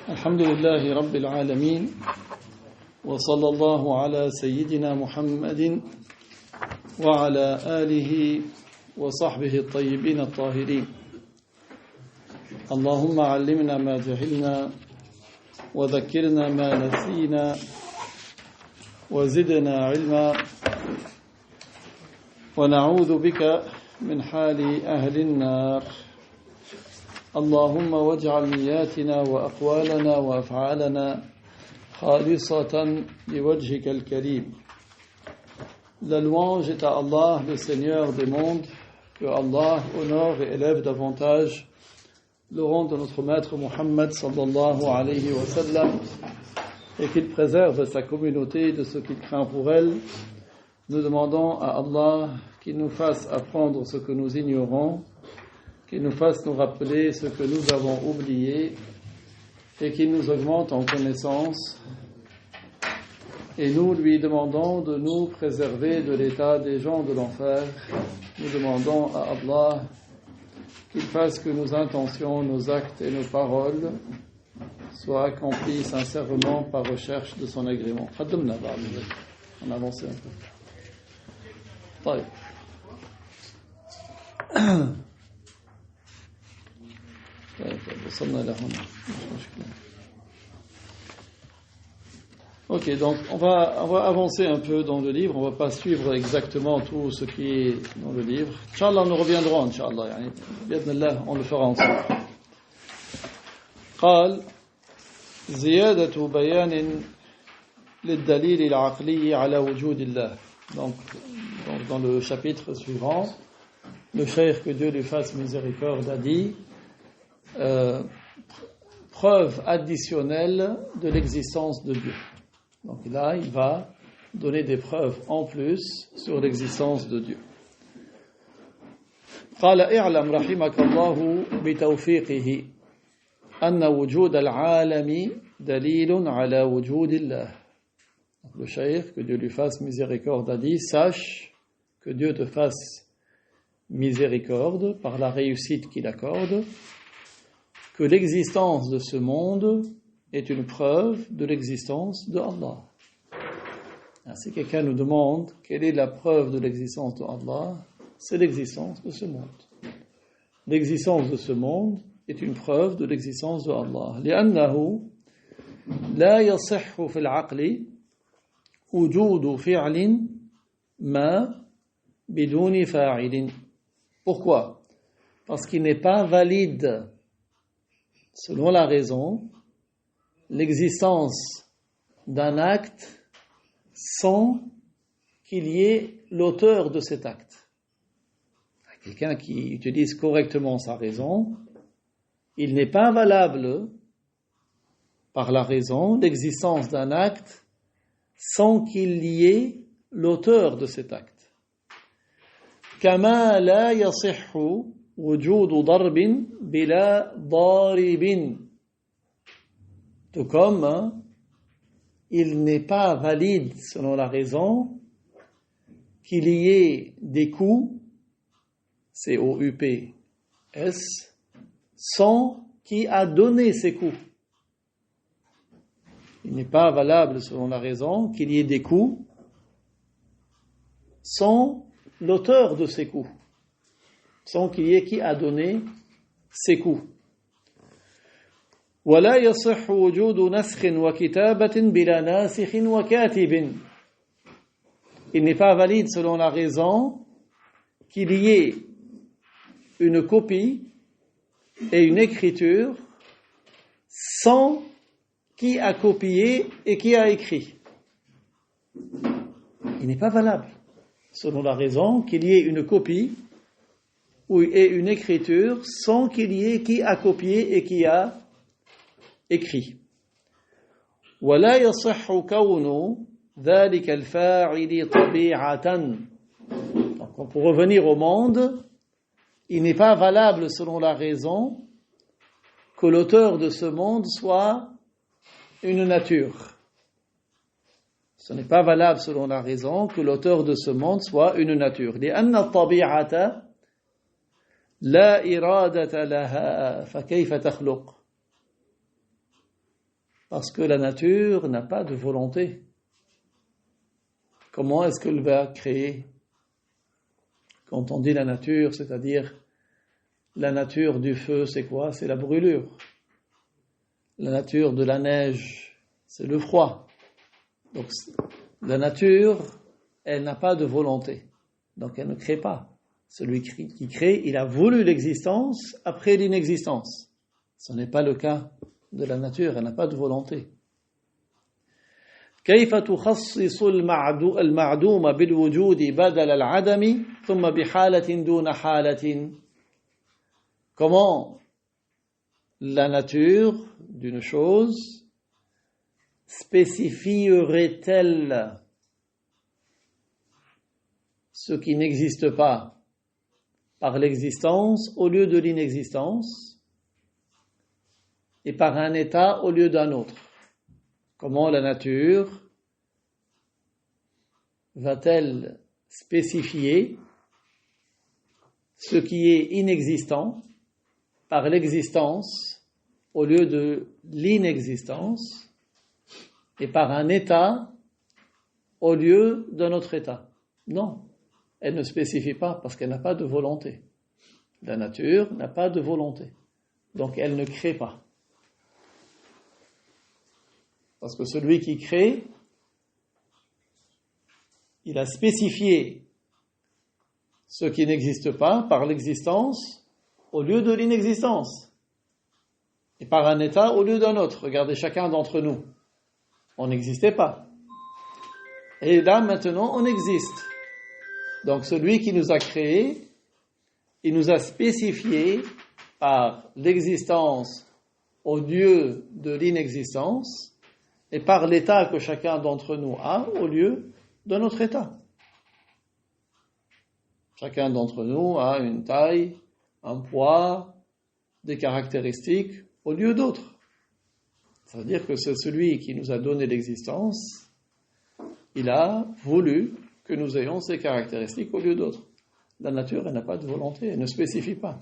الحمد لله رب العالمين وصلى الله على سيدنا محمد وعلى آله وصحبه الطيبين الطاهرين اللهم علمنا ما جهلنا وذكرنا ما نسينا وزدنا علما ونعوذ بك من حال أهل النار اللهم واجعل نياتنا وأقوالنا وأفعالنا خالصة لوجهك الكريم. La louange est à Allah, le Seigneur des mondes, que Allah honore et élève davantage le rang de notre maître Muhammad sallallahu alayhi wa sallam et qu'il préserve sa communauté de ce qu'il craint pour elle. Nous demandons à Allah qu'il nous fasse apprendre ce que nous ignorons, qu'il nous fasse nous rappeler ce que nous avons oublié et qu'il nous augmente en connaissance. Et nous lui demandons de nous préserver de l'état des gens de l'enfer. Nous demandons à Allah qu'il fasse que nos intentions, nos actes et nos paroles soient accomplis sincèrement par recherche de son agrément. On avance un peu. طيب. Ok, donc on va avancer un peu dans le livre, on ne va pas suivre exactement tout ce qui est dans le livre. Inch'Allah, nous reviendrons, Inch'Allah, يعني, بإذن الله, on le fera ensemble. قال زيادة بيان للدليل العقلي على وجود الله. Donc dans le chapitre suivant, le cheikh, que Dieu lui fasse miséricorde, a dit preuve additionnelle de l'existence de Dieu. Donc là, il va donner des preuves en plus sur l'existence de Dieu. قال اعلم رحمك الله بتوفيقه أن وجود العالم دليل على وجود الله. Le cheikh, que Dieu lui fasse miséricorde, a dit sache, que Dieu te fasse miséricorde par la réussite qu'il accorde, que l'existence de ce monde est une preuve de l'existence de Allah. Si quelqu'un nous demande quelle est la preuve de l'existence de Allah, c'est l'existence de ce monde. L'existence de ce monde est une preuve de l'existence de Allah. لأنه لا يصح في العقل وجود فعل ما بدون فاعل. Pourquoi? Parce qu'il n'est pas valide, selon la raison, l'existence d'un acte sans qu'il y ait l'auteur de cet acte. Quelqu'un qui utilise correctement sa raison, il n'est pas valable par la raison l'existence d'un acte sans qu'il y ait l'auteur de cet acte. كما لا يصح وجود ضرب بلا ضارب. Tout comme il n'est pas valide, selon la raison, qu'il y ait des coups, C-O-U-P-S, sans qui a donné ces coups. Il n'est pas valable, selon la raison, qu'il y ait des coups sans l'auteur de ces coups, sans qu'il y ait qui a donné ces coups. ولا يصح وجود نسخ وكتابة بلا ناسخ وكاتب. Il n'est pas valide, selon la raison, qu'il y ait une copie et une écriture sans qui a copié et qui a écrit. Il n'est pas valable, selon la raison, qu'il y ait une copie et une écriture sans qu'il y ait qui a copié et qui a écrit. ولا يصح كون ذلك الفاعل طبيعة. Donc, pour revenir au monde, il n'est pas valable, selon la raison, que l'auteur de ce monde soit une nature. Ce n'est pas valable, selon la raison, que l'auteur de ce monde soit une nature. لأن الطبيعة لا إرادة لها فكيف تخلق. Parce que la nature n'a pas de volonté. Comment est-ce qu'elle va créer? Quand on dit la nature, c'est-à-dire la nature du feu, c'est quoi? C'est la brûlure. La nature de la neige, c'est le froid. Donc la nature, elle n'a pas de volonté. Donc elle ne crée pas. Celui qui crée, il a voulu l'existence après l'inexistence. Ce n'est pas le cas de la nature, elle n'a pas de volonté. كيف تخصص المعدوم بالوجود بدل العدم ثم بحالة دون حالة. Comment la nature d'une chose spécifierait-elle ce qui n'existe pas par l'existence au lieu de l'inexistence et par un état au lieu d'un autre? Comment la nature va-t-elle spécifier ce qui est inexistant par l'existence au lieu de l'inexistence et par un état au lieu d'un autre état? Non, elle ne spécifie pas parce qu'elle n'a pas de volonté. La nature n'a pas de volonté, donc elle ne crée pas. Parce que celui qui crée, il a spécifié ce qui n'existe pas par l'existence au lieu de l'inexistence et par un état au lieu d'un autre. Regardez chacun d'entre nous. On n'existait pas. Et là, maintenant, on existe. Donc, celui qui nous a créés, il nous a spécifié par l'existence au lieu de l'inexistence et par l'état que chacun d'entre nous a au lieu de notre état. Chacun d'entre nous a une taille, un poids, des caractéristiques au lieu d'autres. Ça veut dire que c'est celui qui nous a donné l'existence, il a voulu que nous ayons ces caractéristiques au lieu d'autres. La nature, elle n'a pas de volonté, elle ne spécifie pas.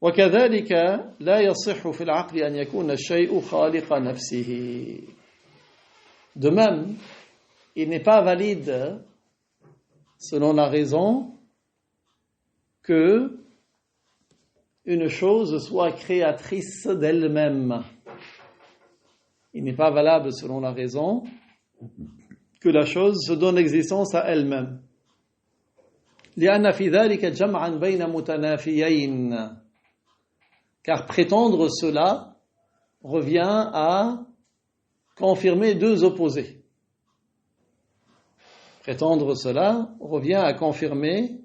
وكذلك لا يصح في العقل أن يكون الشيء خالق نفسه. De même, il n'est pas valide, selon la raison, que une chose soit créatrice d'elle-même. Il n'est pas valable, selon la raison, que la chose se donne existence à elle-même. لأن في ذلك جمعا بين متنافيين. Car prétendre cela revient à confirmer deux opposés. Prétendre cela revient à confirmer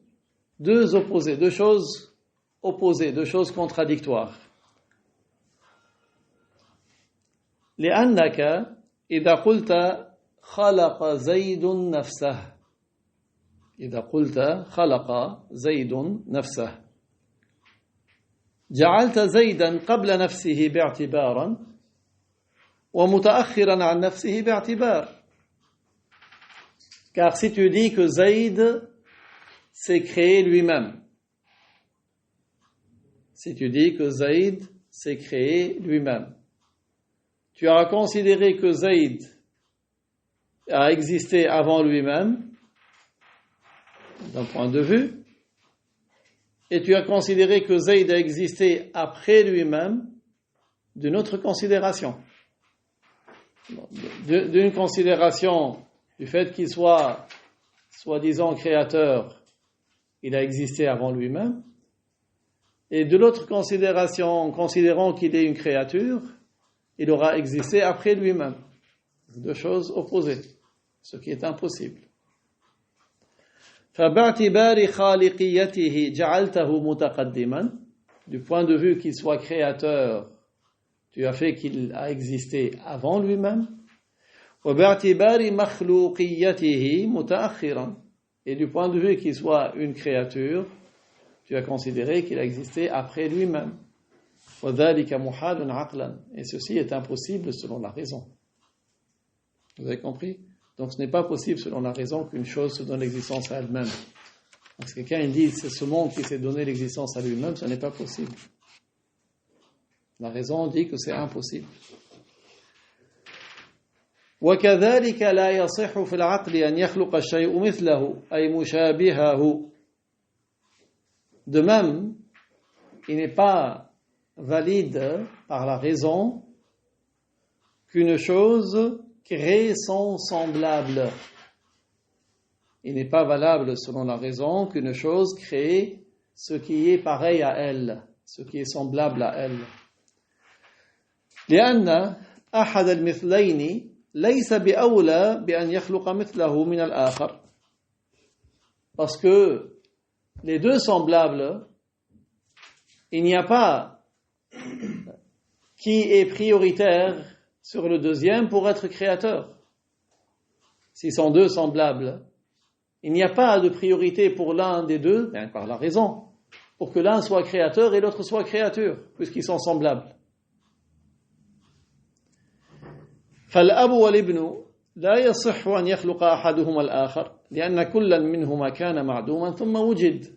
deux opposés, deux choses opposées, deux choses contradictoires. لأنك إذا قلت خلق زيد نفسه إذا قلت خلق زيد نفسه جعلت زيدا قبل نفسه باعتبارا ومتأخرا عن نفسه باعتبار. Car si tu dis que Zayd s'est créé lui-même, si tu dis que Zayd s'est créé lui-même, tu as considéré que Zayd a existé avant lui-même, d'un point de vue, et tu as considéré que Zayd a existé après lui-même d'une autre considération. D'une considération du fait qu'il soit soi-disant créateur, il a existé avant lui-même, et de l'autre considération, considérant qu'il est une créature, il aura existé après lui-même. Deux choses opposées, ce qui est impossible. فباعتبار خالقيته جعلته متقدما. Du point de vue qu'il soit créateur, tu as fait qu'il a existé avant lui-même. وباعتبار مخلوقيته متأخرا. Et du point de vue qu'il soit une créature, tu as considéré qu'il a existé après lui-même. وذلك محال عقلا. Et ceci est impossible selon la raison. Vous avez compris? Donc ce n'est pas possible selon la raison qu'une chose se donne l'existence à elle-même. Donc si quelqu'un dit c'est ce monde qui s'est donné l'existence à lui-même, ce n'est pas possible. La raison dit que c'est impossible. وكذلك لا يصح في العقل أن يخلق الشيء مثله أي مشابهه. De même, il n'est pas valide par la raison qu'une chose crée son semblable. Il n'est pas valable selon la raison qu'une chose crée ce qui est pareil à elle, ce qui est semblable à elle. لأن أحد المثلين ليس بأولى بأن يخلق مثله من الآخر. Parce que les deux semblables, il n'y a pas qui est prioritaire sur le deuxième pour être créateur. S'ils sont deux semblables, il n'y a pas de priorité pour l'un des deux, bien par la raison, pour que l'un soit créateur et l'autre soit créature, puisqu'ils sont semblables. فالأب والابن لا يصح أن يخلق أحدهما الآخر لأن كلا منهما كان معدوما ثم وجد.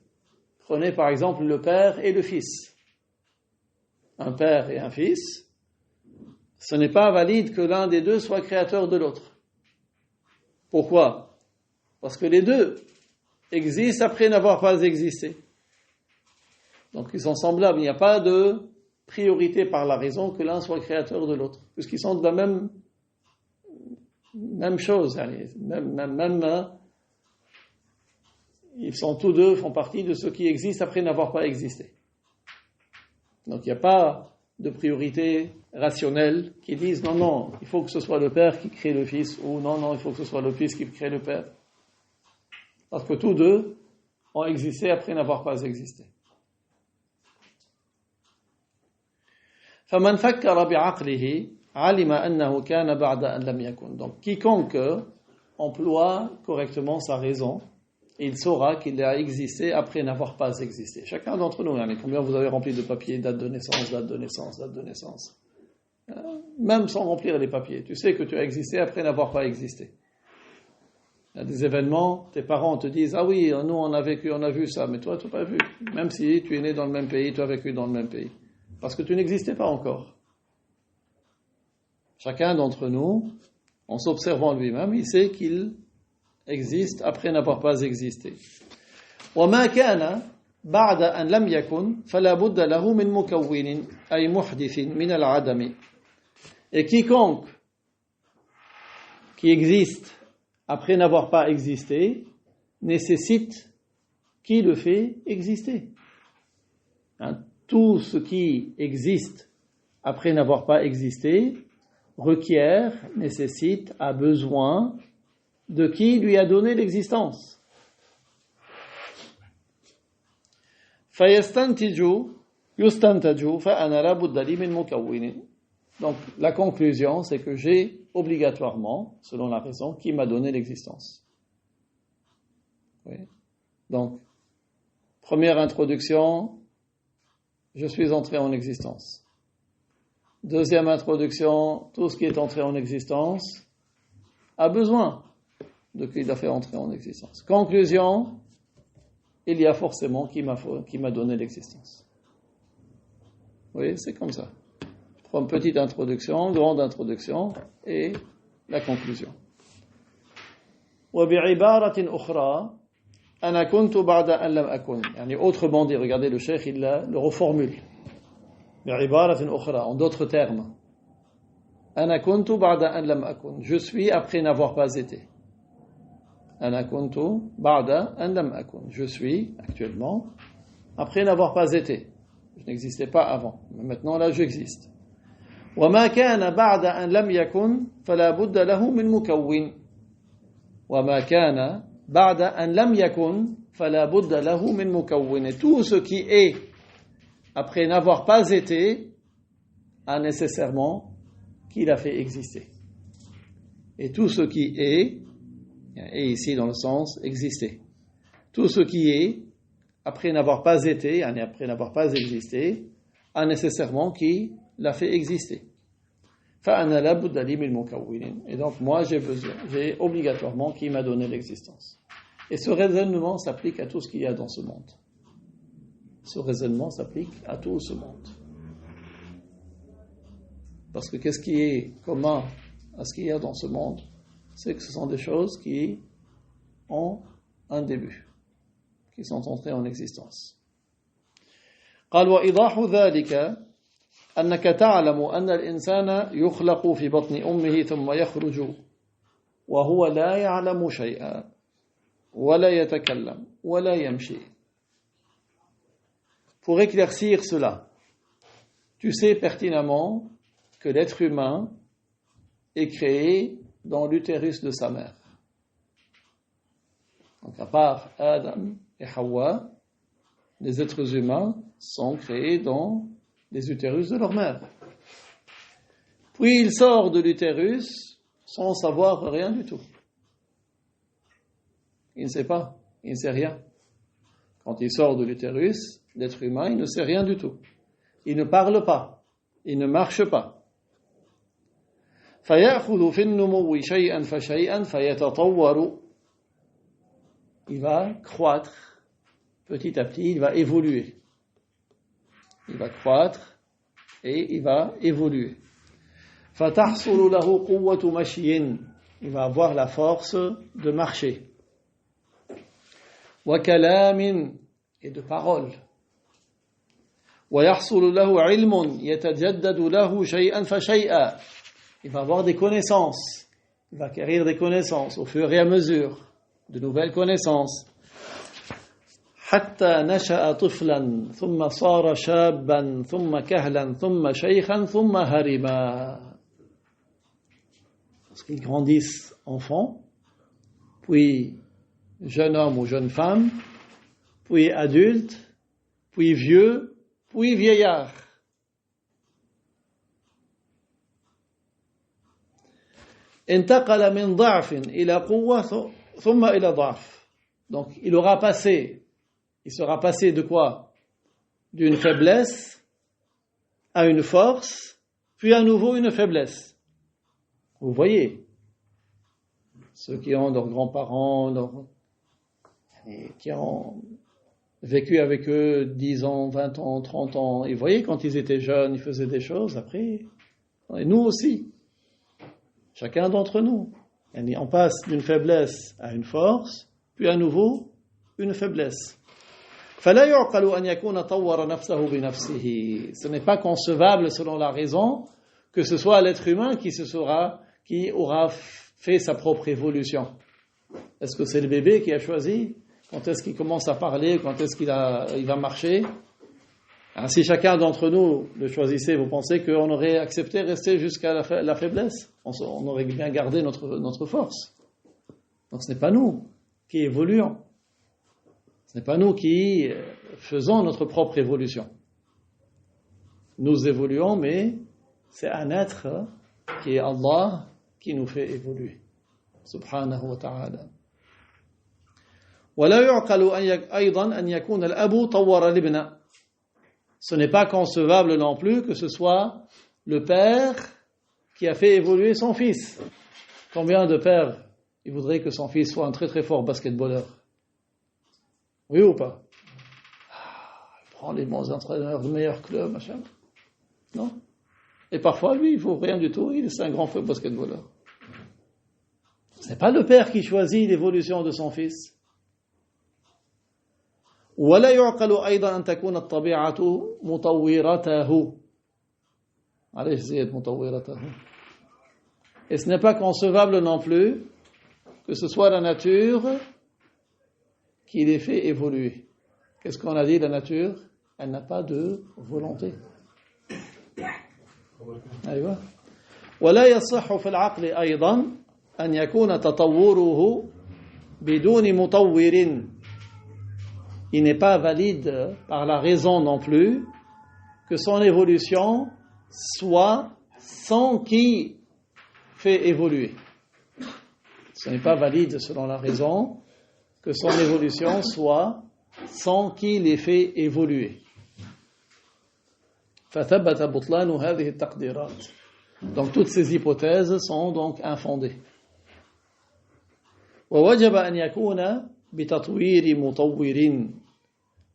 Prenez par exemple le père et le fils. Un père et un fils, ce n'est pas valide que l'un des deux soit créateur de l'autre. Pourquoi? Parce que les deux existent après n'avoir pas existé. Donc ils sont semblables, il n'y a pas de priorité par la raison que l'un soit créateur de l'autre, puisqu'ils sont de la même chose, ils sont tous deux, font partie de ce qui existe après n'avoir pas existé. Donc il n'y a pas de priorité rationnelle qui disent non, il faut que ce soit le père qui crée le fils, ou non, il faut que ce soit le fils qui crée le père. Parce que tous deux ont existé après n'avoir pas existé. فمن فكر بعقله علم أنه كان بعد أن لم يكن. Donc quiconque emploie correctement sa raison, il saura qu'il a existé après n'avoir pas existé. Chacun d'entre nous, combien vous avez rempli de papiers, date de naissance, date de naissance, date de naissance. Même sans remplir les papiers, tu sais que tu as existé après n'avoir pas existé. Il y a des événements, tes parents te disent, ah oui, nous on a vécu, on a vu ça, mais toi tu n'as pas vu. Même si tu es né dans le même pays, tu as vécu dans le même pays. Parce que tu n'existais pas encore. Chacun d'entre nous, en s'observant lui-même, il sait qu'il existe après n'avoir pas existé. وما كان بعد أن لم يكن فلا بد له من مكون أي محدث من العدم. Et quiconque qui existe après n'avoir pas existé nécessite qui le fait exister. Tout ce qui existe après n'avoir pas existé requiert, nécessite, a besoin de qui lui a donné l'existence. Donc la conclusion, c'est que j'ai obligatoirement, selon la raison, qui m'a donné l'existence. Oui. Donc, première introduction, je suis entré en existence. Deuxième introduction, tout ce qui est entré en existence a besoin de qui l'a fait entrer en existence. Conclusion, il y a forcément qui m'a donné l'existence. Oui, c'est comme ça. Je prends une petite introduction, grande introduction et la conclusion. وبعبارة أخرى أنا كنت بعد أن لم أكن. يعني autrement dit, regardez le cheikh, il le reformule. بعبارة أخرى, en d'autres termes. أنا كنت بعد أن لم أكن. Je suis après n'avoir pas été. أنا كنت بعد أن لم أكن. Je suis actuellement après n'avoir pas été. Je n'existais pas avant, mais maintenant là j'existe. وما كان بعد أن لم يكن فلا بد له من مكون. وما كان بعد أن لم يكن فلا بد له من مكون. Et tout ce qui est après n'avoir pas été a nécessairement qui l'a fait exister. Et tout ce qui est ici dans le sens exister. Tout ce qui est après n'avoir pas été, après n'avoir pas existé, a nécessairement qui l'a fait exister. فأنا لا بد لي من مكون. Et donc moi j'ai obligatoirement qui m'a donné l'existence. Et ce raisonnement s'applique à tout ce qu'il y a dans ce monde. Ce raisonnement s'applique à tout ce monde. Parce que qu'est-ce qui est commun à ce qu'il y a dans ce monde? C'est que ce sont des choses qui ont un début, qui sont entrées en existence. قال وإيضاح ذلك أنك تعلم أن الإنسان يخلق في بطن أمه ثم يخرج وهو لا يعلم شيئا ولا يتكلم ولا يمشي. Pour éclaircir cela, tu sais pertinemment que l'être humain est créé dans l'utérus de sa mère. Donc à part Adam et Hawa, les êtres humains sont créés dans les utérus de leur mère. Puis il sort de l'utérus sans savoir rien du tout. Il ne sait pas, il ne sait rien. Quand il sort de l'utérus, l'être humain, il ne sait rien du tout. Il ne parle pas, il ne marche pas. فَيَأْخُذُ فِي النُّمُوِّ شَيْئًا فَشَيْئًا فَيَتَطَوَّرُ. Il va croître petit à petit, il va évoluer. Il va croître et il va évoluer. فَتَحْصُلُ لَهُ قُوَّةُ مَشْيٍ. Il va avoir la force de marcher. وَكَلَامٍ, et de parole. وَيَحْصُلُ لَهُ عِلْمٌ يَتَجَدَّدُ لَهُ شَيْئًا فَشَيْئًا. Il va avoir des connaissances. Il va acquérir des connaissances au fur et à mesure, de nouvelles connaissances. حتى نشأ طفلا ثم صار شابا ثم كهلا ثم شيخا ثم هرما. Parce qu'ils grandissent enfants, puis jeune homme ou jeune femme, puis adulte, puis vieux, puis vieillard. انتقل من ضعف إلى قوة ثم إلى ضعف. Donc il sera passé de quoi? D'une faiblesse à une force, puis à nouveau une faiblesse. Vous voyez, ceux qui ont leurs grands-parents, qui ont vécu avec eux 10 ans, 20 ans, 30 ans, et vous voyez, quand ils étaient jeunes, ils faisaient des choses, après, et nous aussi, chacun d'entre nous, on passe d'une faiblesse à une force, puis à nouveau une fausse. فلا يعقل أن يكون طور نفسه بنفسه. Ce n'est pas concevable selon la raison que ce soit l'être humain qui aura fait sa propre évolution. Est-ce que c'est le bébé qui a choisi quand est-ce qu'il commence à parler, quand est-ce qu'il va marcher? Alors, si chacun d'entre nous le choisissait, vous pensez qu'on aurait accepté rester jusqu'à la faiblesse? On aurait bien gardé notre force. Donc ce n'est pas nous qui évoluons. Ce n'est pas nous qui faisons notre propre évolution. Nous évoluons, mais c'est un être qui est Allah qui nous fait évoluer. Subhanahu wa ta'ala. ولا يعقل أيضا أن يكون الأب طور الابن. Ce n'est pas concevable non plus que ce soit le père qui a fait évoluer son fils. Combien de pères il voudrait que son fils soit un très très fort basketballeur? Oui ou pas? Il prend les bons entraîneurs, le meilleur club, machin. Non? Et parfois, lui, il ne faut rien du tout, c'est un grand basketballeur. Ce n'est pas le père qui choisit l'évolution de son fils. ولا يعقل أيضا أن تكون الطبيعة مطورته. معلش زيد مطورته. Et ce n'est pas concevable non plus que ce soit la nature qui les fait évoluer. Qu'est-ce qu'on a dit, la nature? Elle n'a pas de volonté. أيوة. ولا يصح في العقل أيضا أن يكون تطوره بدون مطور. Il n'est pas valide par la raison non plus que son évolution soit sans qui fait évoluer. Ce n'est pas valide selon la raison que son évolution soit sans qui les fait évoluer. فثبت بطلان هذه التقديرات. Donc toutes ces hypothèses sont donc infondées. ووجب أن يكون بتطوير مطور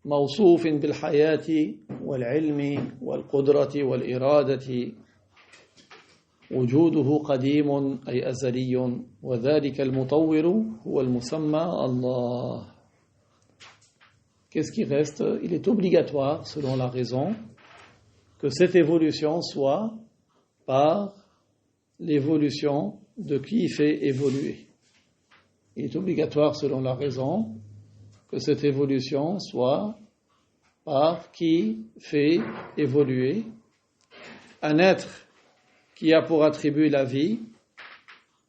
موصوف بالحياة والعلم والقدرة والإرادة. وجوده قديم أي أزلي وذلك المطور هو المسمى الله. Qu'est-ce qui reste? Il est obligatoire, selon la raison, que cette évolution soit par l'évolution de qui fait évoluer. Il est obligatoire, selon la raison, que cette évolution soit par qui fait évoluer un être qui a pour attribut la vie,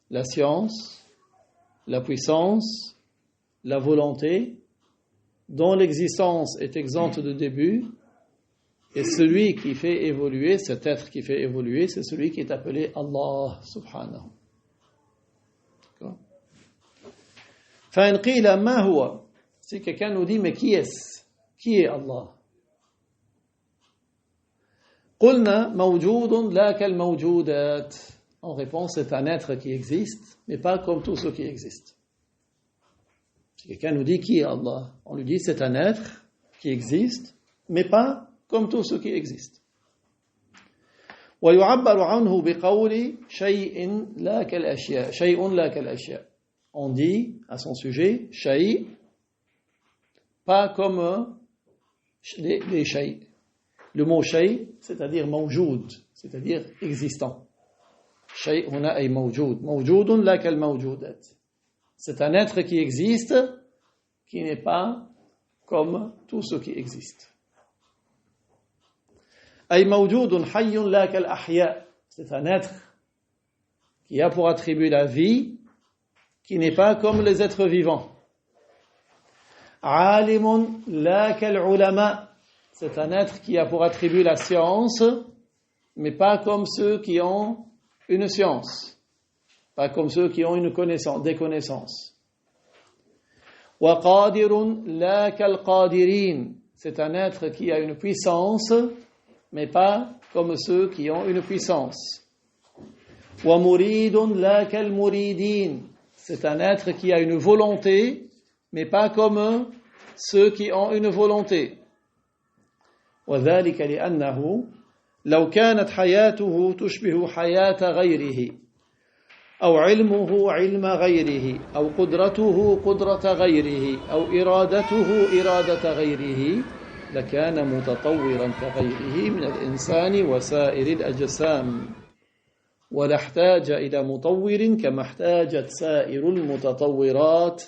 la science, la puissance, la volonté, dont l'existence est exempte de début, et celui qui fait évoluer, cet être qui fait évoluer, c'est celui qui est appelé Allah subhanahu. D'accord? فإن قيل ما هو, si quelqu'un nous dit mais qui est-ce? Qui est Allah? قلنا موجود لا كالموجودات. En réponse, c'est un être qui existe, mais pas comme tous ceux qui existent. Si quelqu'un nous dit qui est Allah, on lui dit c'est un être qui existe, mais pas comme tous ceux qui existent. ويعبر عنه بقول شيء لا كالأشياء. شيء لا كالأشياء. On dit à son sujet شيء, pas comme les شيء. Le mot شيء, c'est-à-dire موجود, c'est-à-dire existant. شيء هنا أي موجود. موجود لا كالموجودات. C'est un être qui existe, qui n'est pas comme tout ce qui existe. أي موجود حي لا كالأحياء. C'est un être qui a pour attribut la vie, qui n'est pas comme les êtres vivants. عالم لا كالعلماء. C'est un être qui a pour attribut la science, mais pas comme ceux qui ont une science, pas comme ceux qui ont une connaissance, des connaissances. وقادر لا كالقادرين. C'est un être qui a une puissance, mais pas comme ceux qui ont une puissance. ومريد لا كالمريدين. C'est un être qui a une volonté, mais pas comme ceux qui ont une volonté. وذلك لأنه لو كانت حياته تشبه حياة غيره أو علمه علم غيره أو قدرته قدرة غيره أو إرادته إرادة غيره لكان متطورا كغيره من الإنسان وسائر الأجسام ولا احتاج إلى مطور كما احتاجت سائر المتطورات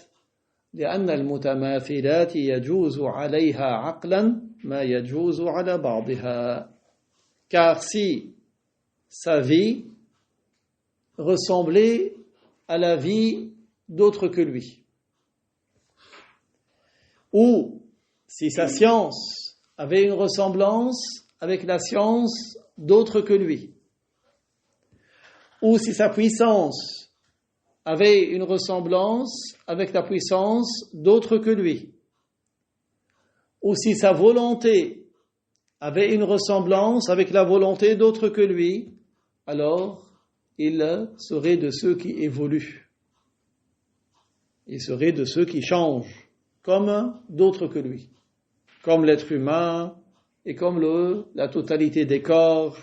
لأن المتماثلات يجوز عليها عقلا ما يجوز على بعضها. Car si sa vie ressemblait à la vie d'autres que lui, ou si sa science avait une ressemblance avec la science d'autres que lui, ou si sa puissance avait une ressemblance avec la puissance d'autres que lui, ou si sa volonté avait une ressemblance avec la volonté d'autres que lui, alors il serait de ceux qui évoluent. Il serait de ceux qui changent, comme d'autres que lui, comme l'être humain et comme la totalité des corps.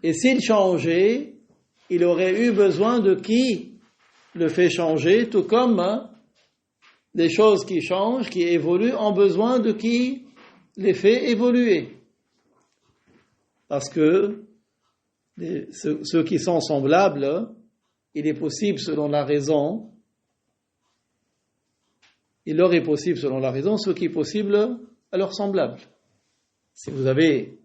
Et s'il changeait, il aurait eu besoin de qui le fait changer, tout comme les choses qui changent, qui évoluent, ont besoin de qui les fait évoluer. Parce que ceux qui sont semblables, il est possible selon la raison, il leur est possible selon la raison ce qui est possible à leurs semblables. Si vous avez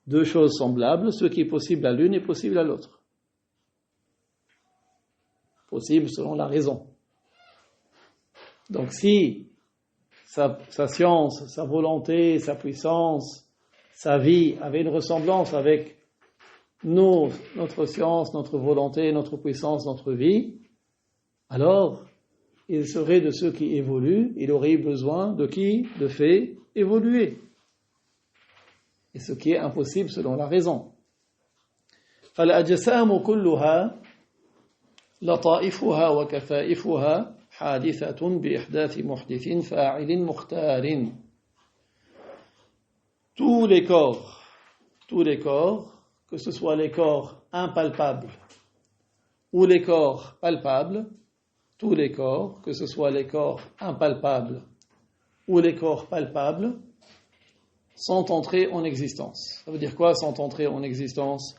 deux choses semblables, ce qui est possible à l'une est possible à l'autre. Possible selon la raison. Donc si sa science, sa volonté, sa puissance, sa vie avait une ressemblance avec notre science, notre volonté, notre puissance, notre vie, alors il serait de ceux qui évoluent, il aurait eu besoin de qui le fait évoluer. Et ce qui est impossible selon la raison. فالأجسام كلها لطائفها وكفائفها حادثة بإحداث محدث فاعل مختار. Tous les corps que ce soit les corps impalpables ou les corps palpables, tous les corps, que ce soit les corps impalpables ou les corps palpables, sont entrés en existence. Ça veut dire quoi, sont entrés en existence?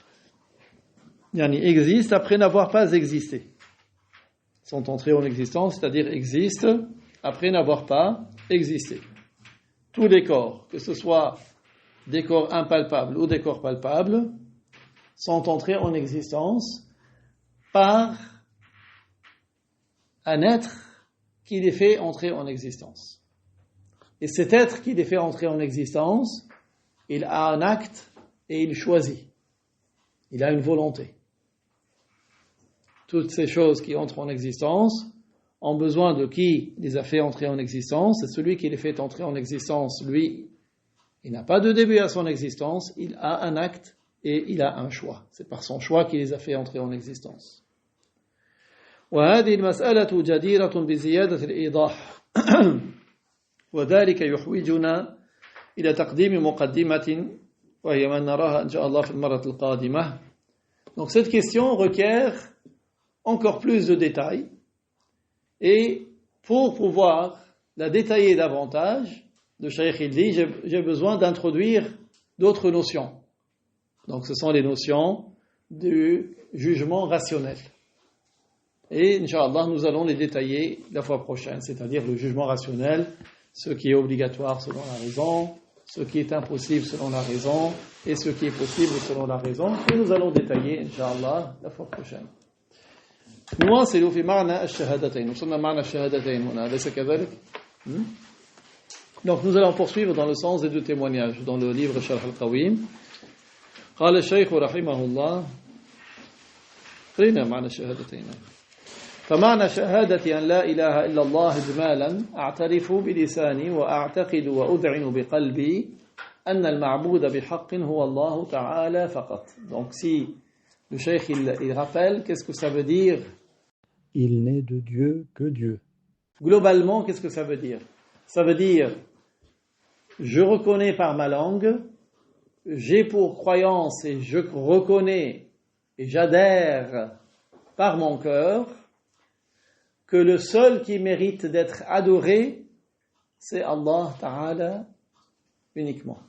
Yani existent après n'avoir pas existé. Sont entrés en existence, c'est-à-dire existent après n'avoir pas existé. Tous les corps, que ce soit des corps impalpables ou des corps palpables, sont entrés en existence par un être qui les fait entrer en existence. Et cet être qui les fait entrer en existence, il a un acte et il choisit. Il a une volonté. Toutes ces choses qui entrent en existence ont besoin de qui les a fait entrer en existence. Et celui qui les fait entrer en existence, lui, il n'a pas de début à son existence, il a un acte et il a un choix. C'est par son choix qu'il les a fait entrer en existence. وهذه المسألة جديرة بزيادة الإيضاح وذلك يحوجنا إلى تقديم مقدمة وهي ما نراها إن شاء الله في المرة القادمة. Donc cette question requiert encore plus de détails et pour pouvoir la détailler davantage, le Cheikh il dit j'ai besoin d'introduire d'autres notions. Donc ce sont les notions du jugement rationnel. Et Inch'Allah, nous allons les détailler la fois prochaine, c'est-à-dire le jugement rationnel, ce qui est obligatoire selon la raison, ce qui est impossible selon la raison, et ce qui est possible selon la raison, et nous allons détailler, Inch'Allah, la fois prochaine. نواصل في معنى الشهادتين. وصلنا معنى الشهادتين هنا أليس كذلك؟ Donc nous allons poursuivre dans le sens des deux témoignages dans le livre Sharh al-Qawim. قال الشيخ رحمه الله قرينا معنى الشهادتين. فمعنى شهادة أن لا إله إلا الله إجمالا أعترف بلساني وأعتقد وأذعن بقلبي أن المعبود بحق هو الله تعالى فقط. Donc si le cheikh il rappelle, qu'est-ce que ça veut dire? Il n'est de Dieu que Dieu. Globalement, qu'est-ce que ça veut dire? Ça veut dire, je reconnais par ma langue, j'ai pour croyance et je reconnais et j'adhère par mon cœur que le seul qui mérite d'être adoré, c'est Allah Ta'ala uniquement.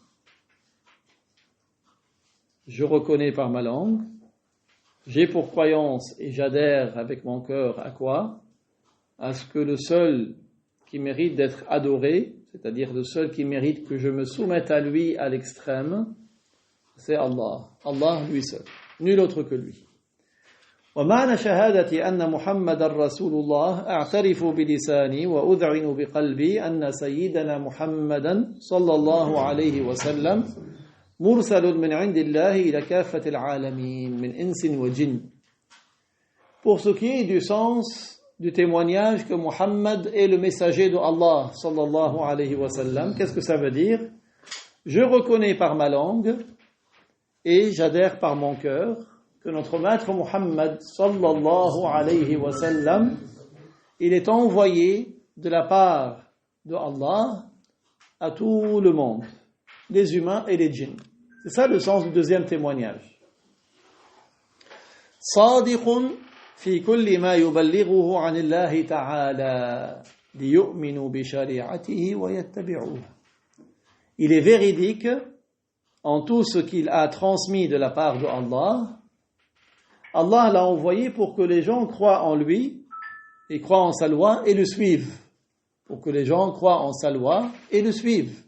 Je reconnais par ma langue, j'ai pour croyance et j'adhère avec mon cœur à quoi? À ce que le seul qui mérite d'être adoré, c'est-à-dire le seul qui mérite que je me soumette à lui à l'extrême, c'est Allah. Allah lui seul. Nul autre que lui. ومعنى شهادة أن محمد رسول الله أعترف بلساني وأذعن بقلبي أن سيدنا محمدا صلى الله عليه وسلم مرسل من عند الله إلى كافة العالمين من إنس وجن. Pour ce qui est du sens du témoignage que Muhammad est le messager de Allah sallallahu alayhi wa sallam, qu'est-ce que ça veut dire? Je reconnais par ma langue et j'adhère par mon cœur que notre maître Muhammad sallallahu alayhi wa sallam, il est envoyé de la part de Allah à tout le monde, les humains et les djinns. C'est ça le sens du deuxième témoignage. صادق في كل ما يبلغه عن الله تعالى ليؤمنوا بشريعته ويتبعوه. Il est véridique en tout ce qu'il a transmis de la part de Allah. Allah l'a envoyé pour que les gens croient en lui et croient en sa loi et le suivent. Pour que les gens croient en sa loi et le suivent.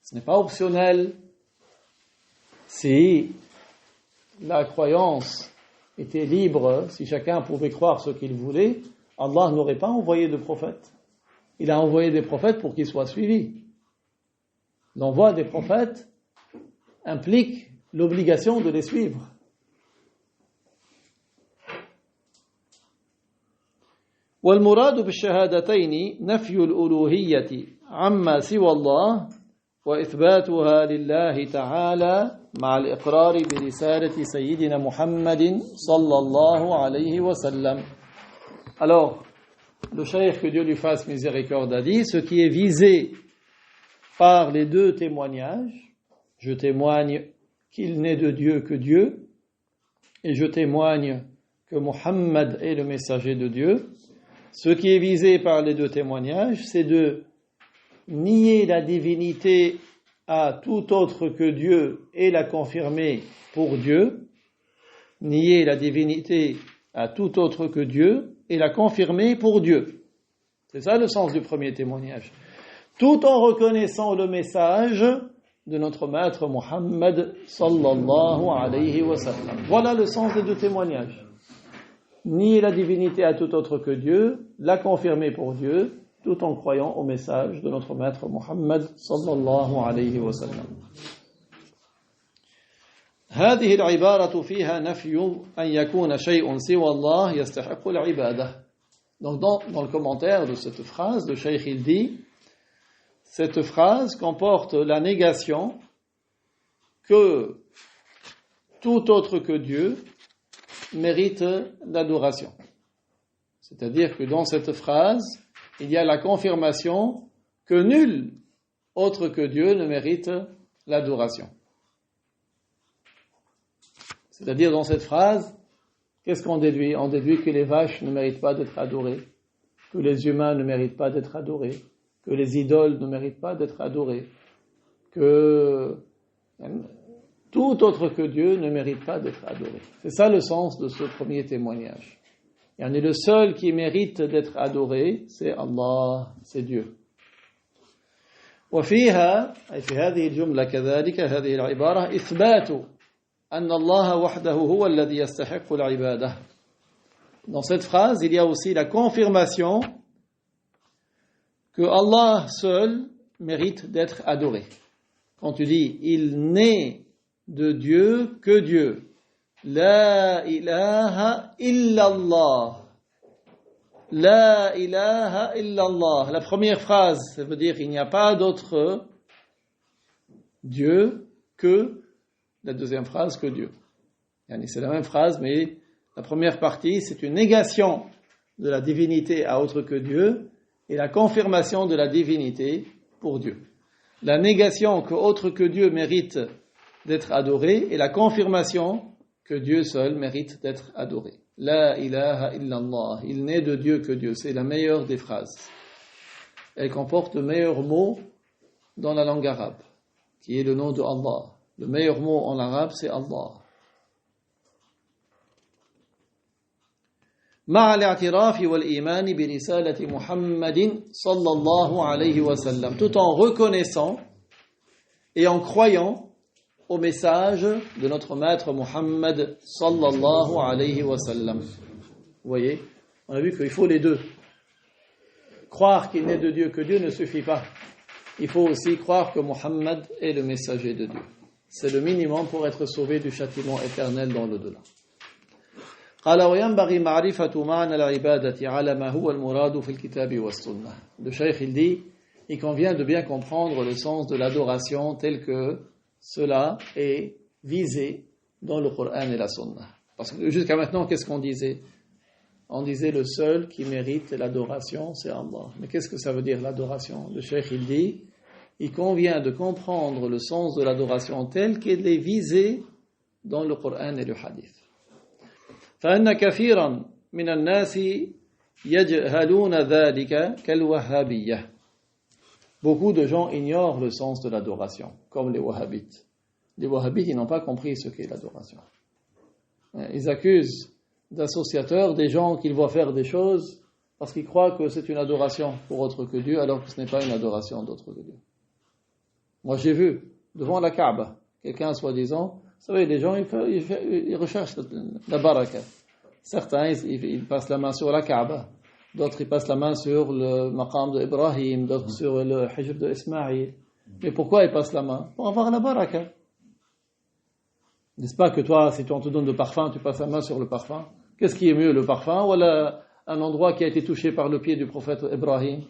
Ce n'est pas optionnel. Si la croyance était libre, si chacun pouvait croire ce qu'il voulait, Allah n'aurait pas envoyé de prophètes. Il a envoyé des prophètes pour qu'ils soient suivis. L'envoi des prophètes implique l'obligation de les suivre. والمراد بالشهادتين نفي الألوهية عما سوى الله وإثباتها لله تعالى مع الإقرار برسالة سيدنا محمد صلى الله عليه وسلم. Alors, le cheikh, que Dieu lui fasse miséricorde, a dit, ce qui est visé par les deux témoignages, je témoigne qu'il n'est de Dieu que Dieu, et je témoigne que Muhammad est le messager de Dieu. Ce qui est visé par les deux témoignages, c'est de nier la divinité à tout autre que Dieu et la confirmer pour Dieu. Nier la divinité à tout autre que Dieu et la confirmer pour Dieu. C'est ça le sens du premier témoignage. Tout en reconnaissant le message de notre maître Muhammad sallallahu alayhi wa sallam. Voilà le sens des deux témoignages. Nier la divinité à tout autre que Dieu, la confirmer pour Dieu, tout en croyant au message de notre maître Muhammad sallallahu alayhi wa sallam. هذه العبارة فيها نفي أن يكون شيء سوى الله يستحق العبادة. Donc dans le commentaire de cette phrase, le Cheikh il dit, cette phrase comporte la négation que tout autre que Dieu mérite l'adoration. C'est-à-dire que dans cette phrase, il y a la confirmation que nul autre que Dieu ne mérite l'adoration. C'est-à-dire dans cette phrase, qu'est-ce qu'on déduit? On déduit que les vaches ne méritent pas d'être adorées, que les humains ne méritent pas d'être adorés, que les idoles ne méritent pas d'être adorées, que tout autre que Dieu ne mérite pas d'être adoré. C'est ça le sens de ce premier témoignage. Et on est le seul qui mérite d'être adoré, c'est Allah, c'est Dieu. وفيها أي في هذه الجملة كذلك هذه العبارة إثبات أن الله وحده هو الذي يستحق العبادة. Dans cette phrase, il y a aussi la confirmation que Allah seul mérite d'être adoré. Quand tu dis il n'est de Dieu que Dieu, la ilaha illallah, la ilaha illallah. La première phrase, ça veut dire il n'y a pas d'autre Dieu que la deuxième phrase que Dieu. C'est la même phrase, mais la première partie, c'est une négation de la divinité à autre que Dieu et la confirmation de la divinité pour Dieu. La négation que autre que Dieu mérite d'être adoré et la confirmation que Dieu seul mérite d'être adoré. La ilaha illallah. Il n'est de Dieu que Dieu. C'est la meilleure des phrases. Elle comporte le meilleur mot dans la langue arabe, qui est le nom de Allah. Le meilleur mot en arabe, c'est Allah. مع الاعتراف والإيمان برسالة محمد صلى الله عليه وسلم, tout en reconnaissant et en croyant au message de notre maître Muhammad sallallahu alayhi wa sallam. Vous voyez, on a vu qu'il faut les deux. Croire qu'il n'est de Dieu que Dieu ne suffit pas. Il faut aussi croire que Muhammad est le messager de Dieu. C'est le minimum pour être sauvé du châtiment éternel dans l'au-delà. قال وينبغي معرفة معنى العبادة على ما هو المراد في الكتاب والسنة. Le Cheikh il dit, il convient de bien comprendre le sens de l'adoration tel que cela est visé dans le Coran et la Sunna. Parce que jusqu'à maintenant, qu'est-ce qu'on disait? On disait le seul qui mérite l'adoration, c'est Allah. Mais qu'est-ce que ça veut dire l'adoration? Le Cheikh il dit, il convient de comprendre le sens de l'adoration tel qu'elle est visée dans le Coran et le Hadith. فإن كثيرا من الناس يجهلون ذلك كالوهابية. Beaucoup de gens ignorent le sens de l'adoration, comme les wahhabites. Les wahhabites, ils n'ont pas compris ce qu'est l'adoration. Ils accusent d'associateurs des gens qu'ils voient faire des choses parce qu'ils croient que c'est une adoration pour autre que Dieu, alors que ce n'est pas une adoration d'autre que Dieu. Moi, j'ai vu, devant la Kaaba, quelqu'un soi-disant, vous savez, les gens, ils recherchent la baraka. Certains, ils passent la main sur la Kaaba. D'autres, ils passent la main sur le maqam d'Ibrahim. D'autres, sur le hijr d'Ismaïl. Mais pourquoi ils passent la main? Pour avoir la baraka. N'est-ce pas que toi, si on te donne le parfum, tu passes la main sur le parfum? Qu'est-ce qui est mieux, le parfum ou un endroit qui a été touché par le pied du prophète Ibrahim?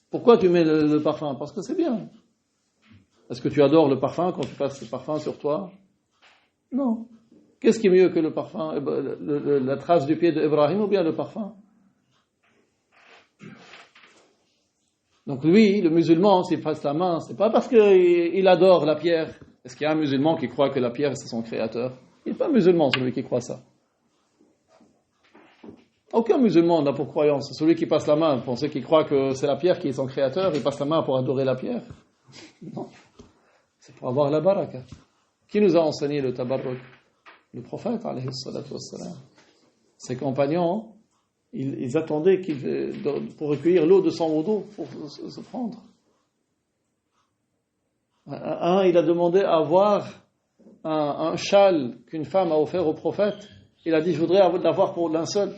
Pourquoi tu mets le parfum? Parce que c'est bien. Est-ce que tu adores le parfum quand tu passes le parfum sur toi? Non. Qu'est-ce qui est mieux que le parfum, la trace du pied d'Ibrahim ou bien le parfum? Donc lui, le musulman, s'il passe la main, c'est pas parce qu'il adore la pierre Est-ce qu'il y a un musulman qui croit que la pierre c'est son créateur? Il n'est pas musulman celui qui croit ça. Aucun musulman n'a pour croyance. Celui qui passe la main, pensez qu'il croit que c'est la pierre qui est son créateur, il passe la main pour adorer la pierre. Non. C'est pour avoir la baraka. Qui nous a enseigné le tabarruk? Le prophète, alayhi salatu wassalam. Ses compagnons, ils attendaient pour recueillir l'eau de son wudu, pour se prendre. Il a demandé à avoir un châle qu'une femme a offert au prophète. Il a dit, je voudrais l'avoir pour linceul.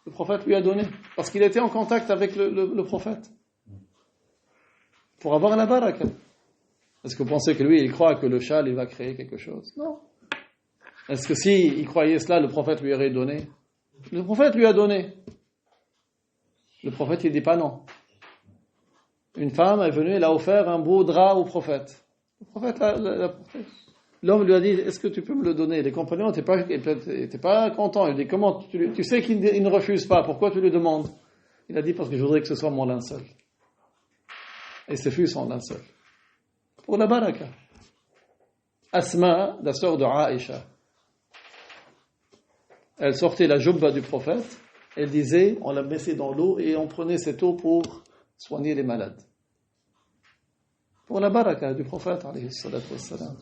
Le prophète lui a donné, parce qu'il était en contact avec le prophète. Pour avoir la baraka. Est-ce que vous pensez que lui, il croit que le châle, il va créer quelque chose? Non. Est-ce que s'il croyait cela, le prophète lui aurait donné? Le prophète lui a donné. Le prophète, il dit pas non. Une femme est venue, elle a offert un beau drap au prophète. Le prophète l'a porté. L'homme lui a dit, est-ce que tu peux me le donner? Les compagnons n'étaient pas contents. Il dit, comment tu sais qu'il ne refuse pas, pourquoi tu lui demandes? Il a dit, parce que je voudrais que ce soit mon linceul. Et ce fut son linceul. Pour la baraka. Asma, la sœur de Aïcha, elle sortait la jubba du prophète, elle disait, on la mettait dans l'eau et on prenait cette eau pour soigner les malades. Pour la baraka du prophète, alayhi salatu wassalam.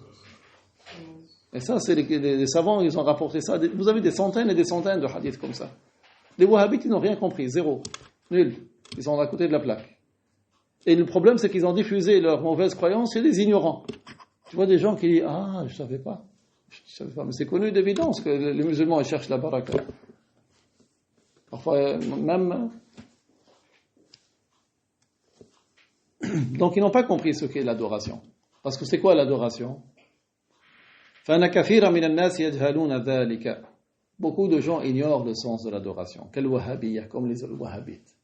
Et ça, c'est les savants, ils ont rapporté ça. Vous avez des centaines et des centaines de hadiths comme ça. Les wahhabites, ils n'ont rien compris, zéro, nul. Ils sont à côté de la plaque. Et le problème, c'est qu'ils ont diffusé leur mauvaise croyance chez des ignorants. Tu vois des gens qui disent, je ne savais pas. Mais c'est connu d'évidence que les musulmans, ils cherchent la baraka. Parfois, même... Donc, ils n'ont pas compris ce qu'est l'adoration. Parce que c'est quoi l'adoration? فَأَنَّ كَثِيرًا مِنَ النَّاسِ يَجْهَلُونَ ذَلِكَ. Beaucoup de gens ignorent le sens de l'adoration. كالوهابية, comme les wahhabites.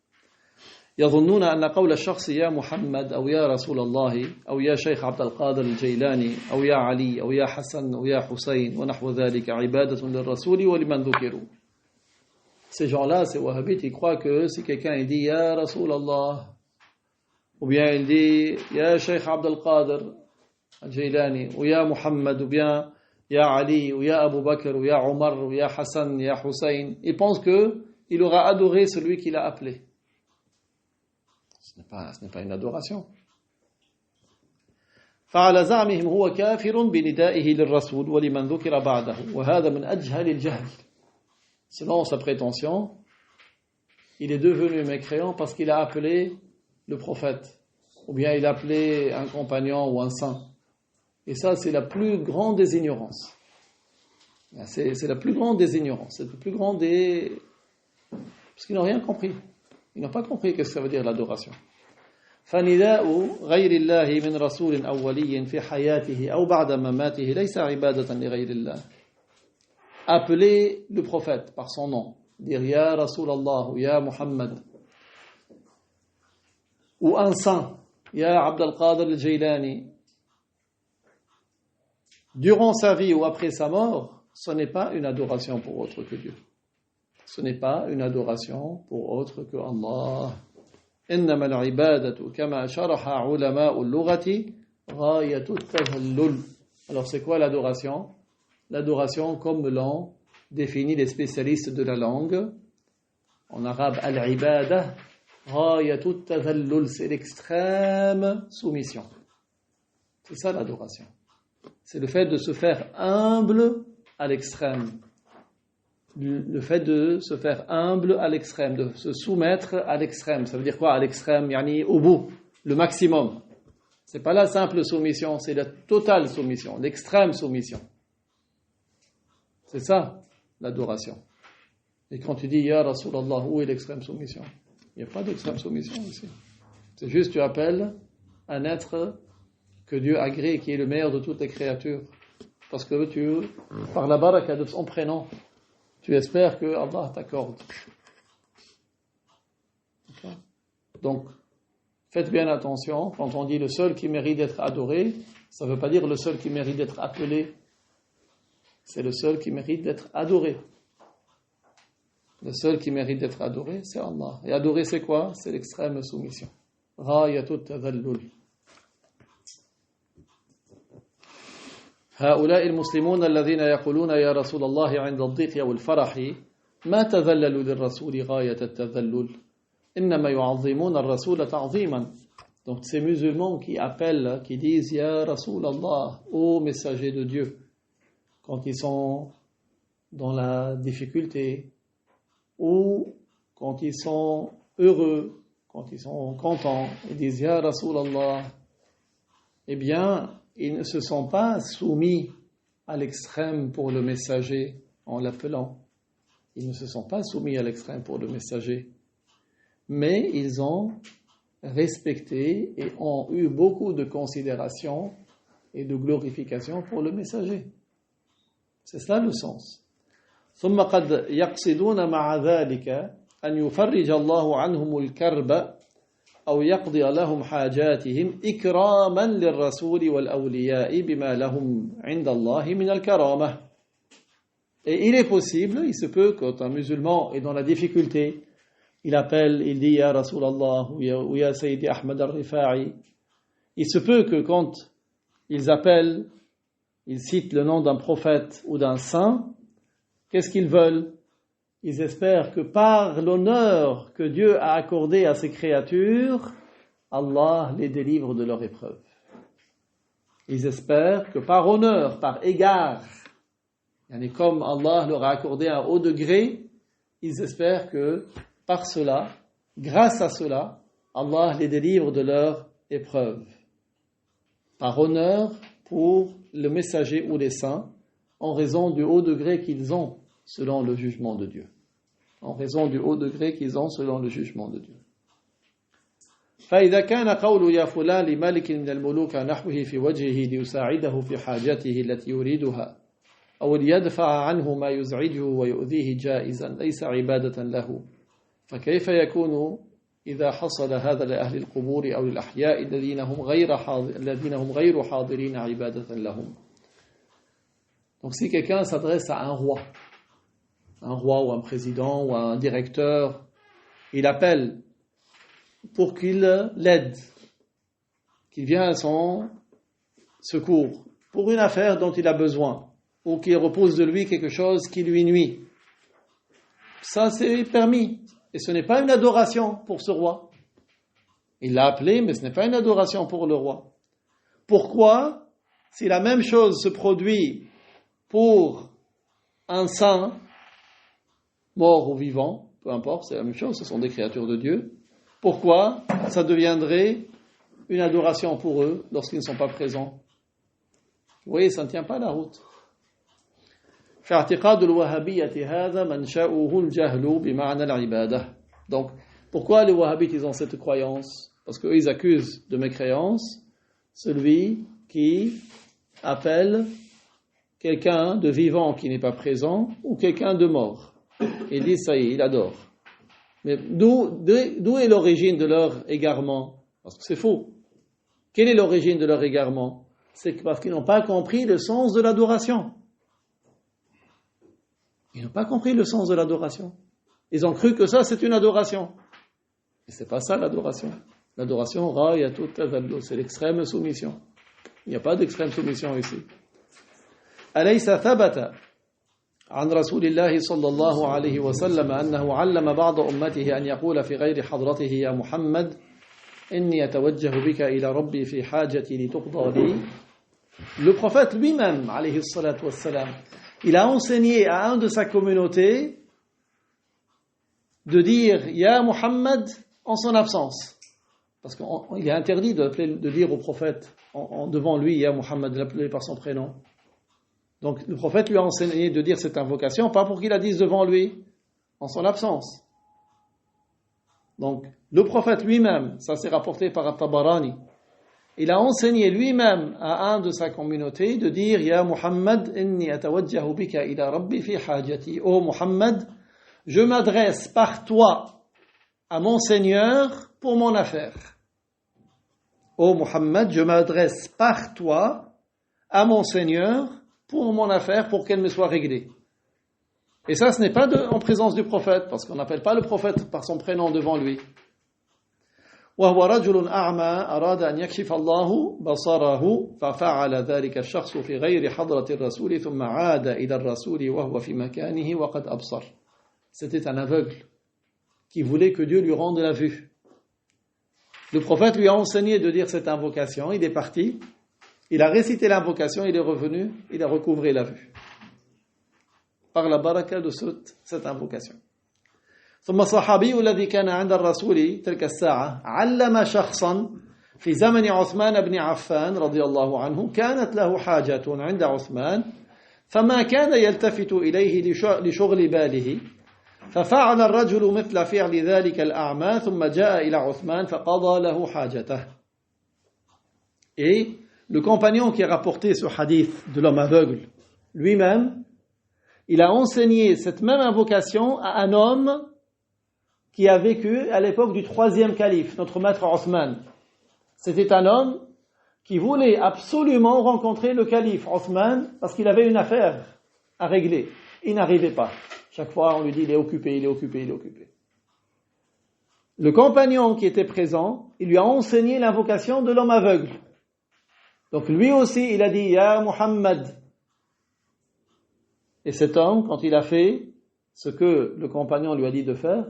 يظنون أن قول الشخص يا محمد أو يا رسول الله أو يا شيخ عبد القادر الجيلاني أو يا علي أو يا حسن أو يا حسين ونحو ذلك عبادة للرسول ولمن ذكروا. Ces gens-là, ces wahhabites, ils croient que si quelqu'un il dit Ya Rasul Allah, ou bien il dit Ya Sheikh Abdel Qadir al-Jailani, ou Ya Muhammad, ou bien Ya Ali, ou Ya Abu Bakr, ou Ya Omar, ou Ya Hassan, Ya Hussein, il pense qu'il aura adoré celui qu'il a appelé. Ce n'est pas une adoration. فعلى زعمهم هو كافر بندائه للرسول ولمن ذكر بعده وهذا من أجهل الجهل. Selon sa prétention, il est devenu mécréant parce qu'il a appelé le prophète, ou bien il a appelé un compagnon ou un saint. Et ça, c'est la plus grande des ignorances. C'est la plus grande des ignorances. C'est le plus grand des... Parce qu'ils n'ont rien compris. Ils n'ont pas compris ce que ça veut dire l'adoration. فنداء غير الله من رسول أو ولي في حياته أو بعد مماته ليس عبادة لغير الله. Appeler le prophète par son nom, dire Ya Rasul Allah ou Ya Muhammad, ou un saint, Ya Abdel Qadir al-Jailani, durant sa vie ou après sa mort, ce n'est pas une adoration pour autre que Dieu. Ce n'est pas une adoration pour autre que Allah. إنما العبادة كما شرح علماء اللغة غاية التذلل. Alors c'est quoi l'adoration? L'adoration, comme l'ont défini les spécialistes de la langue, en arabe, al-ibada, ghayatu at-tadhallul, c'est l'extrême soumission. C'est ça l'adoration. C'est le fait de se faire humble à l'extrême. Le fait de se faire humble à l'extrême, de se soumettre à l'extrême. Ça veut dire quoi à l'extrême? Yani au bout, le maximum. C'est pas la simple soumission, c'est la totale soumission, l'extrême soumission. C'est ça, l'adoration. Et quand tu dis, Ya Rasulallah, où est l'extrême soumission? Il n'y a pas d'extrême soumission ici. C'est juste, tu appelles un être que Dieu agrée, qui est le meilleur de toutes les créatures. Parce que par la baraka de son prénom, tu espères que Allah t'accorde. Donc, faites bien attention, quand on dit le seul qui mérite d'être adoré, ça ne veut pas dire le seul qui mérite d'être appelé. C'est le seul qui mérite d'être adoré. Le seul qui mérite d'être adoré, c'est Allah. Et adorer, c'est quoi? C'est l'extrême soumission. Ghayatut tadhallul. هؤلاء المسلمون الذين يقولون يا رسول الله عند الضيق أو الفرح ما تذللوا للرسول غاية التذلل إنما يعظمون الرسول تعظيما. Donc ces musulmans qui appellent, qui disent Ya Rasulallah, ô messager de Dieu, quand ils sont dans la difficulté ou quand ils sont heureux, quand ils sont contents, ils disent Ya Rasulallah, eh bien, ils ne se sont pas soumis à l'extrême pour le messager en l'appelant. Ils ne se sont pas soumis à l'extrême pour le messager, mais ils ont respecté et ont eu beaucoup de considération et de glorification pour le messager. C'est cela le sens. ثم قد يقصدون مع ذلك أن يفرج الله عنهم الكرب أو يقضي لهم حاجاتهم إكراما للرسول والأولياء بما لهم عند الله من الكرامة. Et il est possible, il se peut, quand un musulman est dans la difficulté, il appelle, il dit Ya Rasulallah ou Ya Sayyidi Ahmad al-Rifa'i. Il se peut que quand ils appellent, ils citent le nom d'un prophète ou d'un saint, qu'est-ce qu'ils veulent? Ils espèrent que par l'honneur que Dieu a accordé à ses créatures, Allah les délivre de leur épreuve. Ils espèrent que par honneur, par égard, comme Allah leur a accordé un haut degré, ils espèrent que par cela, grâce à cela, Allah les délivre de leur épreuve. Par honneur pour le messager ou les saints, en raison du haut degré qu'ils ont selon le jugement de Dieu. En raison du haut degré qu'ils ont selon le jugement de Dieu. فإذا كان قول يا فلان لملك من الملوك نحوه في وجهه ليساعده في حاجته التي يريدها أو ليدفع عنه ما يزعجه ويؤذيه جائزا ليس عبادة له فكيف يكون إذا حصل هذا لأهل القبور أو للأحياء الذين هم غير حاضرين عبادة لهم. Donc si quelqu'un s'adresse à un roi ou un président ou un directeur, il appelle pour qu'il l'aide, qu'il vienne à son secours, pour une affaire dont il a besoin, ou qu'il repose de lui quelque chose qui lui nuit. Ça c'est permis, et ce n'est pas une adoration pour ce roi. Il l'a appelé, mais ce n'est pas une adoration pour le roi. Pourquoi, si la même chose se produit pour un saint, mort ou vivant, peu importe, c'est la même chose, ce sont des créatures de Dieu, pourquoi ça deviendrait une adoration pour eux lorsqu'ils ne sont pas présents? Vous voyez, ça ne tient pas la route. Donc, pourquoi les wahhabites ils ont cette croyance? Parce qu'eux ils accusent de mécréance celui qui appelle quelqu'un de vivant qui n'est pas présent ou quelqu'un de mort. Ils disent ça y est, il adore. Mais d'où est l'origine de leur égarement? Parce que c'est faux. Quelle est l'origine de leur égarement? C'est parce qu'ils n'ont pas compris le sens de l'adoration. Ils n'ont pas compris le sens de l'adoration. Ils ont cru que ça c'est une adoration. Et c'est pas ça l'adoration. L'adoration, ra'yatut tadallul, c'est l'extrême soumission. Il n'y a pas d'extrême soumission ici. أليس ثبت عن رسول الله صلى الله عليه وسلم أنه علم بعض أمته أن يقول في غير حضرته يا محمد إني أتوجه بك إلى ربي في حاجتي لتقضى لي. Le prophète lui-même, alayhi salatu wassalam, il a enseigné à un de sa communauté de dire Ya Muhammad en son absence. Parce qu'il est interdit de dire au prophète devant lui Ya Muhammad, de l'appeler par son prénom. Donc le prophète lui a enseigné de dire cette invocation, pas pour qu'il la dise devant lui, en son absence. Donc le prophète lui-même, ça c'est rapporté par At-Tabarani, il a enseigné lui-même à un de sa communauté de dire Ya Muhammad, inni atawajjahu bika ila rabbi fi hajati. Ô Muhammad, je m'adresse par toi à mon Seigneur pour mon affaire. Ô Muhammad, je m'adresse par toi à mon Seigneur pour mon affaire, pour qu'elle me soit réglée. Et ça, ce n'est pas en présence du prophète, parce qu'on n'appelle pas le prophète par son prénom devant lui. وهو رجل أعمى أراد أن يكشف الله بصره ففعل ذلك الشخص في غير حضرة الرسول ثم عاد إلى الرسول وهو في مكانه وقد أبصر. C'était un aveugle qui voulait que Dieu lui rende la vue. Le prophète lui a enseigné de dire cette invocation, il est parti, il a récité l'invocation, il est revenu, il a recouvré la vue. Par la baraka de cette invocation. ثم الصحابي الذي كان عند الرسول تلك الساعة علم شخصا في زمن عثمان بن عفان رضي الله عنه كانت له حاجة عند عثمان فما كان يلتفت إليه لشغل باله ففعل الرجل مثل فعل ذلك الأعمى ثم جاء إلى عثمان فقضى له حاجته. Et le compagnon qui a rapporté ce hadith de l'homme aveugle, lui-même, il a enseigné cette même invocation à un homme qui a vécu à l'époque du troisième calife, notre maître Othman. C'était un homme qui voulait absolument rencontrer le calife Othman parce qu'il avait une affaire à régler. Il n'arrivait pas. Chaque fois, on lui dit, il est occupé, il est occupé, il est occupé. Le compagnon qui était présent, il lui a enseigné l'invocation de l'homme aveugle. Donc lui aussi, il a dit, Ya Muhammad. Et cet homme, quand il a fait ce que le compagnon lui a dit de faire,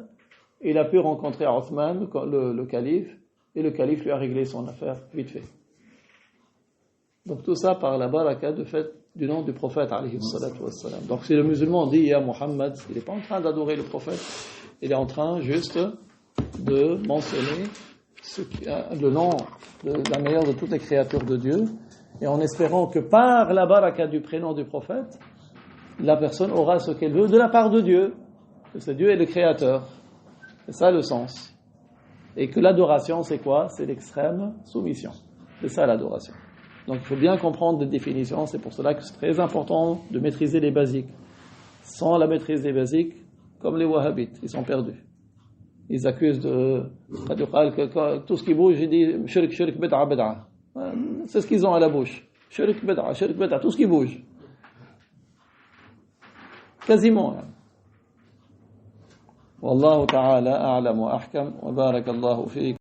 il a pu rencontrer Othman, le calife, et le calife lui a réglé son affaire vite fait. Donc tout ça par la baraka de fait du nom du prophète alayhi salatu wassalam. Donc si le musulman dit Ya Muhammad, il n'est pas en train d'adorer le prophète, il est en train juste de mentionner le nom de la meilleure de toutes les créatures de Dieu, et en espérant que par la baraka du prénom du prophète, la personne aura ce qu'elle veut de la part de Dieu, que c'est Dieu est le créateur. C'est ça le sens. Et que l'adoration, c'est quoi? C'est l'extrême soumission. C'est ça l'adoration. Donc il faut bien comprendre les définitions, c'est pour cela que c'est très important de maîtriser les basiques. Sans la maîtrise des basiques, comme les wahhabites, ils sont perdus. Ils accusent de tout ce qui bouge, ils disent shirk, shirk, bid'a, bid'a. C'est ce qu'ils ont à la bouche. Shirk, bid'a, tout ce qui bouge. Quasiment. والله تعالى أعلم وأحكم وبارك الله فيك